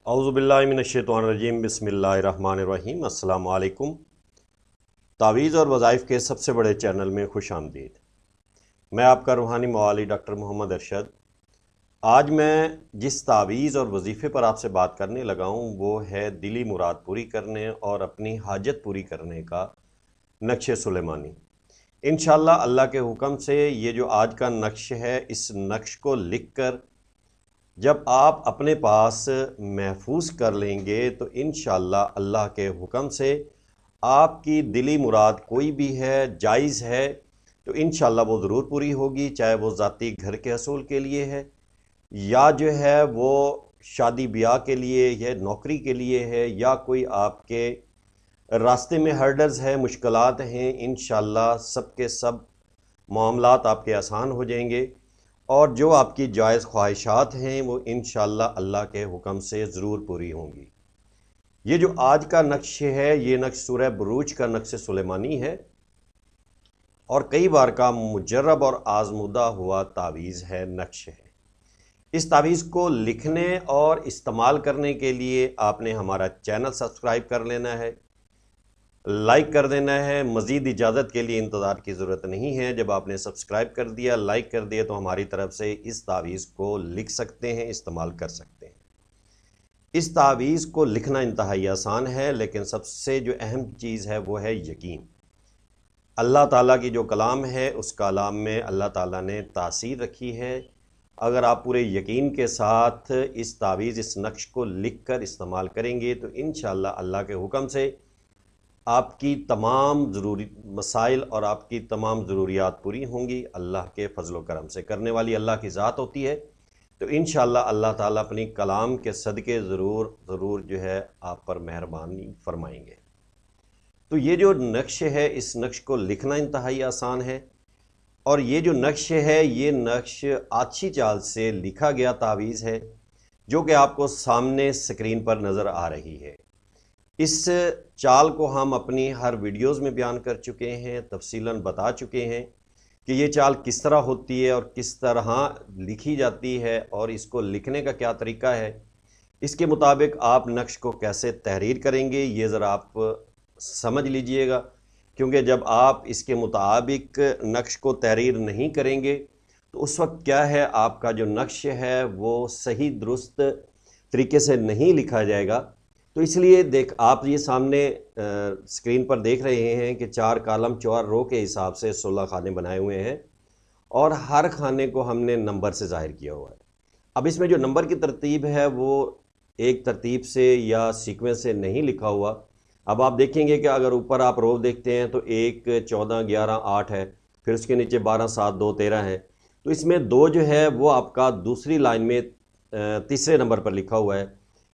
اعوذ باللہ من الشیطان الرجیم، بسم اللہ الرحمن الرحیم۔ السلام علیکم۔ تعویذ اور وظائف کے سب سے بڑے چینل میں خوش آمدید۔ میں آپ کا روحانی موالی ڈاکٹر محمد ارشد۔ آج میں جس تعویذ اور وظیفے پر آپ سے بات کرنے لگا ہوں وہ ہے دلی مراد پوری کرنے اور اپنی حاجت پوری کرنے کا نقش سلیمانی۔ انشاءاللہ اللہ کے حکم سے یہ جو آج کا نقش ہے، اس نقش کو لکھ کر جب آپ اپنے پاس محفوظ کر لیں گے تو انشاءاللہ اللہ کے حکم سے آپ کی دلی مراد کوئی بھی ہے، جائز ہے، تو انشاءاللہ وہ ضرور پوری ہوگی، چاہے وہ ذاتی گھر کے حصول کے لیے ہے یا جو ہے وہ شادی بیاہ کے لیے یا نوکری کے لیے ہے یا کوئی آپ کے راستے میں ہرڈرز ہیں، مشکلات ہیں، انشاءاللہ سب کے سب معاملات آپ کے آسان ہو جائیں گے اور جو آپ کی جائز خواہشات ہیں وہ انشاءاللہ اللہ کے حکم سے ضرور پوری ہوں گی۔ یہ جو آج کا نقش ہے یہ نقش سورہ بروج کا نقش سلیمانی ہے اور کئی بار کا مجرب اور آزمودہ ہوا تعویذ ہے، نقش ہے۔ اس تعویذ کو لکھنے اور استعمال کرنے کے لیے آپ نے ہمارا چینل سبسکرائب کر لینا ہے، لائک کر دینا ہے۔ مزید اجازت کے لیے انتظار کی ضرورت نہیں ہے۔ جب آپ نے سبسکرائب کر دیا، لائک کر دیا تو ہماری طرف سے اس تعویذ کو لکھ سکتے ہیں، استعمال کر سکتے ہیں۔ اس تعویذ کو لکھنا انتہائی آسان ہے، لیکن سب سے جو اہم چیز ہے وہ ہے یقین۔ اللہ تعالیٰ کی جو کلام ہے اس کلام میں اللہ تعالیٰ نے تاثیر رکھی ہے۔ اگر آپ پورے یقین کے ساتھ اس تعویذ، اس نقش کو لکھ کر استعمال کریں گے تو انشاءاللہ اللہ کے حکم سے آپ کی تمام ضروری مسائل اور آپ کی تمام ضروریات پوری ہوں گی۔ اللہ کے فضل و کرم سے کرنے والی اللہ کی ذات ہوتی ہے، تو انشاءاللہ اللہ تعالیٰ اپنی کلام کے صدقے ضرور جو ہے آپ پر مہربانی فرمائیں گے۔ تو یہ جو نقش ہے اس نقش کو لکھنا انتہائی آسان ہے، اور یہ جو نقش ہے یہ نقش آچھی چال سے لکھا گیا تعویذ ہے جو کہ آپ کو سامنے سکرین پر نظر آ رہی ہے۔ اس چال کو ہم اپنی ہر ویڈیوز میں بیان کر چکے ہیں، تفصیلاً بتا چکے ہیں کہ یہ چال کس طرح ہوتی ہے اور کس طرح لکھی جاتی ہے اور اس کو لکھنے کا کیا طریقہ ہے۔ اس کے مطابق آپ نقش کو کیسے تحریر کریں گے یہ ذرا آپ سمجھ لیجئے گا، کیونکہ جب آپ اس کے مطابق نقش کو تحریر نہیں کریں گے تو اس وقت کیا ہے، آپ کا جو نقش ہے وہ صحیح درست طریقے سے نہیں لکھا جائے گا۔ تو اس لیے آپ یہ سامنے سکرین پر دیکھ رہے ہیں کہ 4 کالم 4 رو کے حساب سے 16 خانے بنائے ہوئے ہیں اور ہر خانے کو ہم نے نمبر سے ظاہر کیا ہوا ہے۔ اب اس میں جو نمبر کی ترتیب ہے وہ ایک ترتیب سے یا سیکوینس سے نہیں لکھا ہوا۔ اب آپ دیکھیں گے کہ اگر اوپر آپ رو دیکھتے ہیں تو 1 14 11 8 ہے، پھر اس کے نیچے 12 7 2 13 ہے، تو اس میں 2 جو ہے وہ آپ کا دوسری لائن میں تیسرے نمبر پر لکھا ہوا ہے۔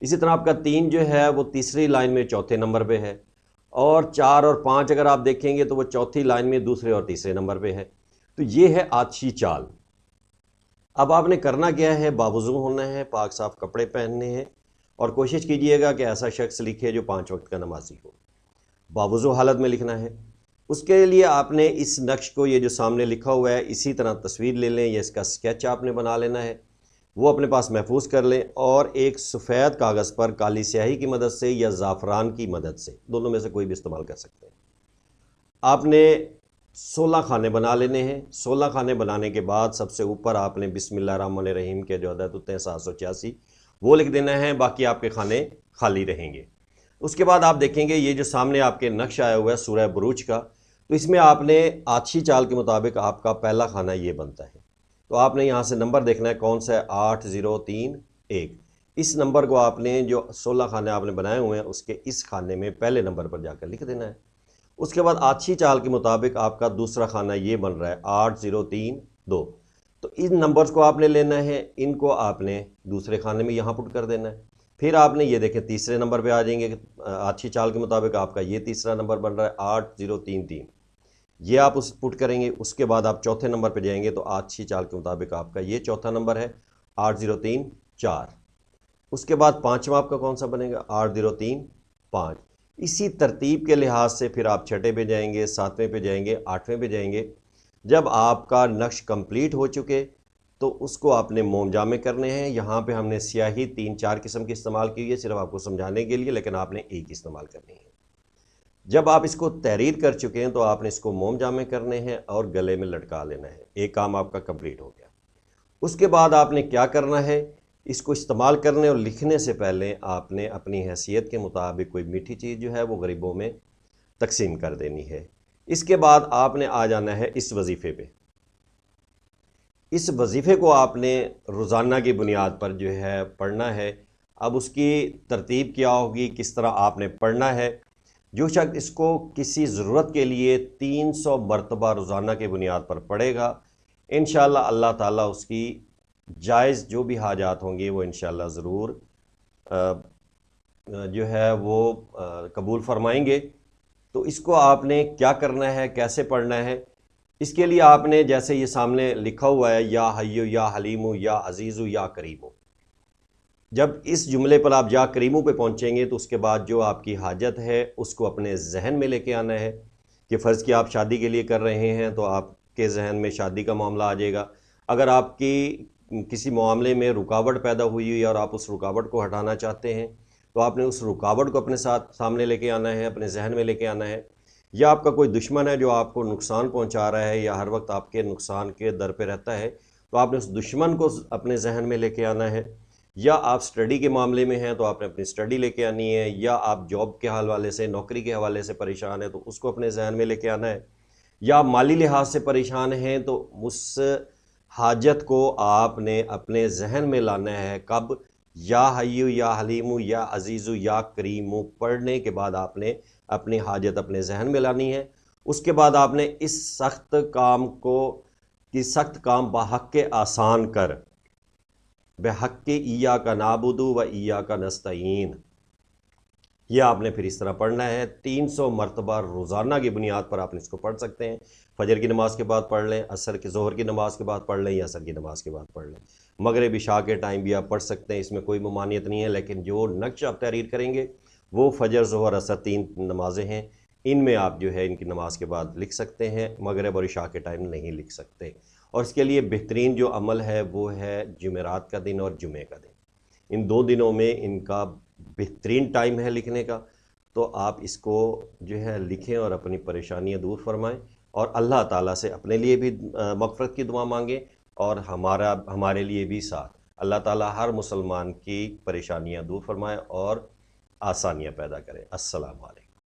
اسی طرح آپ کا 3 جو ہے وہ تیسری لائن میں چوتھے نمبر پہ ہے، اور 4 اور 5 اگر آپ دیکھیں گے تو وہ چوتھی لائن میں دوسرے اور تیسرے نمبر پہ ہے۔ تو یہ ہے آچھی چال۔ اب آپ نے کرنا کیا ہے، باوضو ہونا ہے، پاک صاف کپڑے پہننے ہیں، اور کوشش کیجئے گا کہ ایسا شخص لکھے جو 5 وقت کا نمازی ہو۔ باوضو حالت میں لکھنا ہے۔ اس کے لیے آپ نے اس نقش کو، یہ جو سامنے لکھا ہوا ہے، اسی طرح تصویر لے لیں یا اس کا سکیچ آپ نے بنا لینا ہے، وہ اپنے پاس محفوظ کر لیں، اور ایک سفید کاغذ پر کالی سیاہی کی مدد سے یا زعفران کی مدد سے، دونوں میں سے کوئی بھی استعمال کر سکتے ہیں، آپ نے 16 خانے بنا لینے ہیں۔ 16 خانے بنانے کے بعد سب سے اوپر آپ نے بسم اللہ الرحمن الرحیم کے جو عدد ہوتے ہیں 786 وہ لکھ دینا ہے، باقی آپ کے خانے خالی رہیں گے۔ اس کے بعد آپ دیکھیں گے یہ جو سامنے آپ کے نقش آیا ہوا ہے سورہ بروج کا، تو اس میں آپ نے آچھی چال کے مطابق آپ کا پہلا خانہ یہ بنتا ہے، تو آپ نے یہاں سے نمبر دیکھنا ہے کون سا ہے، 8031۔ اس نمبر کو آپ نے جو 16 خانے آپ نے بنائے ہوئے ہیں اس کے اس خانے میں پہلے نمبر پر جا کر لکھ دینا ہے۔ اس کے بعد آچھی چال کے مطابق آپ کا دوسرا خانہ یہ بن رہا ہے 8032، تو ان نمبرز کو آپ نے لینا ہے، ان کو آپ نے دوسرے خانے میں یہاں پٹ کر دینا ہے۔ پھر آپ نے یہ دیکھیں تیسرے نمبر پہ آ جائیں گے، آچھی چال کے مطابق آپ کا یہ تیسرا نمبر بن رہا ہے 8033، یہ آپ اس پٹ کریں گے۔ اس کے بعد آپ چوتھے نمبر پہ جائیں گے تو آچھی چال کے مطابق آپ کا یہ چوتھا نمبر ہے 8034۔ اس کے بعد پانچواں آپ کا کون سا بنے گا، 8035۔ اسی ترتیب کے لحاظ سے پھر آپ چھٹے پہ جائیں گے، ساتویں پہ جائیں گے، آٹھویں پہ جائیں گے۔ جب آپ کا نقش کمپلیٹ ہو چکے تو اس کو آپ نے موم جامع کرنے ہیں۔ یہاں پہ ہم نے سیاہی 3-4 قسم کی استعمال کی ہے صرف آپ کو سمجھانے کے لیے، لیکن آپ نے ایک استعمال کرنی ہے۔ جب آپ اس کو تحریر کر چکے ہیں تو آپ نے اس کو موم جامع کرنے ہیں اور گلے میں لٹکا لینا ہے۔ ایک کام آپ کا کمپلیٹ ہو گیا۔ اس کے بعد آپ نے کیا کرنا ہے، اس کو استعمال کرنے اور لکھنے سے پہلے آپ نے اپنی حیثیت کے مطابق کوئی میٹھی چیز جو ہے وہ غریبوں میں تقسیم کر دینی ہے۔ اس کے بعد آپ نے آ جانا ہے اس وظیفے پہ۔ اس وظیفے کو آپ نے روزانہ کی بنیاد پر جو ہے پڑھنا ہے۔ اب اس کی ترتیب کیا ہوگی، کس طرح آپ نے پڑھنا ہے۔ جو شخص اس کو کسی ضرورت کے لیے 300 مرتبہ روزانہ کی بنیاد پر پڑھے گا، انشاءاللہ اللہ تعالیٰ اس کی جائز جو بھی حاجات ہوں گی وہ انشاءاللہ ضرور جو ہے وہ قبول فرمائیں گے۔ تو اس کو آپ نے کیا کرنا ہے، کیسے پڑھنا ہے، اس کے لیے آپ نے جیسے یہ سامنے لکھا ہوا ہے یا حیو یا حلیمو یا عزیزو یا کریمو، جب اس جملے پر آپ یا کریمو پہ پہنچیں گے تو اس کے بعد جو آپ کی حاجت ہے اس کو اپنے ذہن میں لے کے آنا ہے کہ فرض کی آپ شادی کے لیے کر رہے ہیں تو آپ کے ذہن میں شادی کا معاملہ آ جائے گا۔ اگر آپ کی کسی معاملے میں رکاوٹ پیدا ہوئی ہوئی اور آپ اس رکاوٹ کو ہٹانا چاہتے ہیں تو آپ نے اس رکاوٹ کو اپنے ساتھ سامنے لے کے آنا ہے، اپنے ذہن میں لے کے آنا ہے۔ یا آپ کا کوئی دشمن ہے جو آپ کو نقصان پہنچا رہا ہے یا ہر وقت آپ کے نقصان کے در پہ رہتا ہے تو آپ نے اس دشمن کو اپنے ذہن میں لے کے آنا ہے۔ یا آپ سٹڈی کے معاملے میں ہیں تو آپ نے اپنی سٹڈی لے کے آنی ہے، یا آپ جاب کے حوالے سے، نوکری کے حوالے سے پریشان ہیں تو اس کو اپنے ذہن میں لے کے آنا ہے، یا مالی لحاظ سے پریشان ہیں تو اس حاجت کو آپ نے اپنے ذہن میں لانا ہے۔ کب؟ یا حیو یا حلیمو یا عزیزو یا کریمو پڑھنے کے بعد آپ نے اپنی حاجت اپنے ذہن میں لانی ہے۔ اس کے بعد آپ نے اس سخت کام بحق کے آسان کر، بحق ایاک نعبد و ایاک نستعین، یہ آپ نے پھر اس طرح پڑھنا ہے 300 مرتبہ روزانہ کی بنیاد پر آپ نے اس کو پڑھ سکتے ہیں۔ فجر کی نماز کے بعد پڑھ لیں، ظہر کی نماز کے بعد پڑھ لیں، یا عصر کی نماز کے بعد پڑھ لیں، مغرب عشاء کے ٹائم بھی آپ پڑھ سکتے ہیں، اس میں کوئی ممانعت نہیں ہے۔ لیکن جو نقش آپ تحریر کریں گے وہ فجر، ظہر، عصر 3 نمازیں ہیں، ان میں آپ جو ہے ان کی نماز کے بعد لکھ سکتے ہیں، مغرب اور عشاء کے ٹائم نہیں لکھ سکتے۔ اور اس کے لیے بہترین جو عمل ہے وہ ہے جمعرات کا دن اور جمعے کا دن، ان 2 دنوں میں ان کا بہترین ٹائم ہے لکھنے کا۔ تو آپ اس کو جو ہے لکھیں اور اپنی پریشانیاں دور فرمائیں، اور اللہ تعالیٰ سے اپنے لیے بھی مغفرت کی دعا مانگیں اور ہمارے لیے بھی ساتھ۔ اللہ تعالیٰ ہر مسلمان کی پریشانیاں دور فرمائے اور آسانیاں پیدا کرے۔ السلام علیکم۔